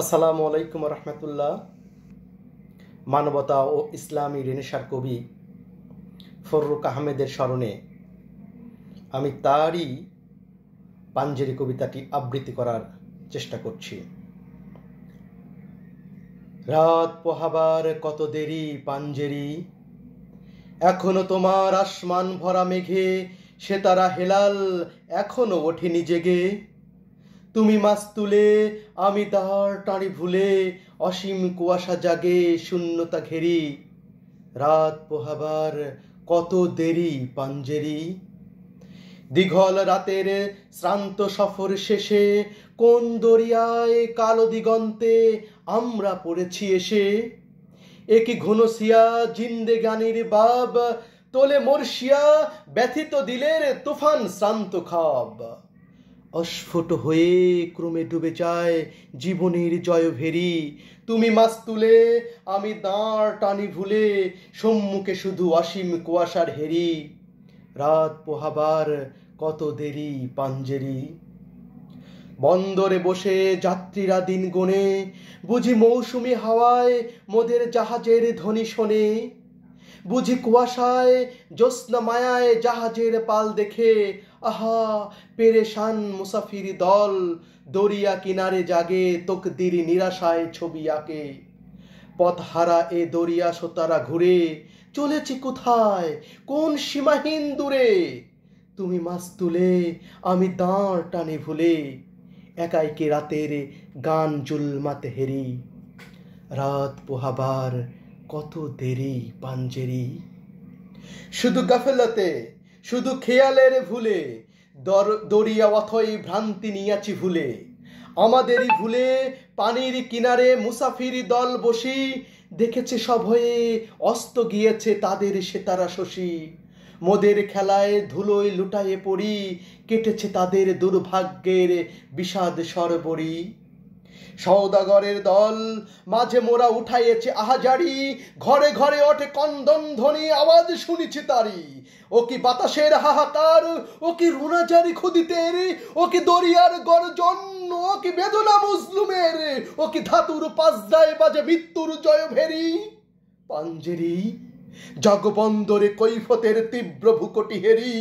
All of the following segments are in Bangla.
আসসালামু আলাইকুম রহমতুল্লাহ। মানবতা ও ইসলামী রেনেসার কবি ফররুখ আহমেদের স্মরণে আমি তারই পাঞ্জেরি কবিতাটি আবৃত্তি করার চেষ্টা করছি। রাত পোহাবার কত দেরি পাঞ্জেরি, এখনো তোমার আসমান ভরা মেঘে সে তারা হেলাল এখনো ওঠেনি জেগে। তুমি মাছ তুলে আমি দাঁড় টানি ভুলে, অসীম কুয়াশা জাগে শূন্যতা ঘেরি। রাত পোহাবার কত দেরি পাঞ্জেরি, দীঘল রাতের শ্রান্ত সফর শেষে কোন দরিয়ায় কালো দিগন্তে আমরা পড়েছি এসে। একই ঘনসিয়া জিন্দেগানির বাব তোলে মর্শিয়া ব্যথিত দিলের তুফান শ্রান্ত খাব। অস্ফুট হয়ে ক্রমে ডুবে যায় জীবনের জয়ভেরি। তুমি মাছ তুলে আমি দাঁড় টানি ভুলে, সম্মুখে শুধু অসীম কুয়াশার হেরি। রাত পোহাবার কত দেরি পাঞ্জেরি, বন্দরে বসে যাত্রীরা দিন গোনে, বুঝি মৌসুমি হাওয়ায় মোদের জাহাজের ধ্বনি শোনে। বুঝি কুয়াশায় জ্যোৎস্না মায়ায় জাহাজের পাল দেখে, আহা পেরেশান মুসাফির দল দরিয়া কিনারে জাগে তকদির নিরাশায় ছবি আঁকে। পথহারা এ দরিয়া সোতারা ঘুরে চলেছি কোথায় কোন সীমাহীন দূরে। তুমি মাছ তুলে আমি দাঁড় টানে ভুলে, একাইকে রাতের গান জুলমাতে হেরি। রাত পোহাবার কত দেরি পাঞ্জেরি, শুধু গাফেলাতে শুধু খেয়ালের ভুলে দরিয়া অথই ভ্রান্তি নিয়াছি ভুলে। আমাদেরই ভুলে পানির কিনারে মুসাফির দল বসি, দেখেছে সব হয়ে অস্ত গিয়েছে তাদের সেতারা শশী। মোদের খেলায় ধুলোয় লুটায়ে পড়ি, কেটেছে তাদের দুর্ভাগ্যের বিষাদ সরবরি। সওদাগরের দল মাঝে মোরা উঠাইয়েছে আহাজারি, ঘরে ঘরে ওঠে কন্দন ধ্বনি আওয়াজ শুনিছি তারি। ও কি বাতাসের হাহাকার, ও কি রুনাজারি খুদিতের, ও কি দরিয়ার গর্জন, ও কি বেদনা মুজলুমের, ও কি ধাতুর পাজদায় বাজে মৃত্যুর জয়ভেরি। পাঞ্জেরি জাগো বন্দরে কৈফতের তীব্র ভূকটি হেরি,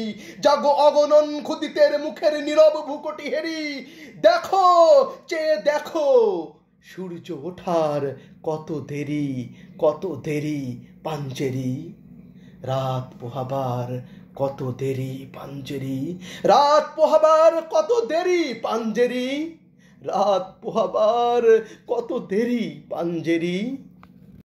জাগো অগণন খুদিতের মুখের নীরব ভূকটি হেরি। দেখো চেয়ে দেখো সূর্য ওঠার কত দেরি কত দেরি পাঞ্জেরি। রাত পোহাবার কত দেরি পাঞ্জেরি, রাত পোহাবার কত দেরি পাঞ্জেরি, রাত পোহাবার কত দেরি পাঞ্জেরি।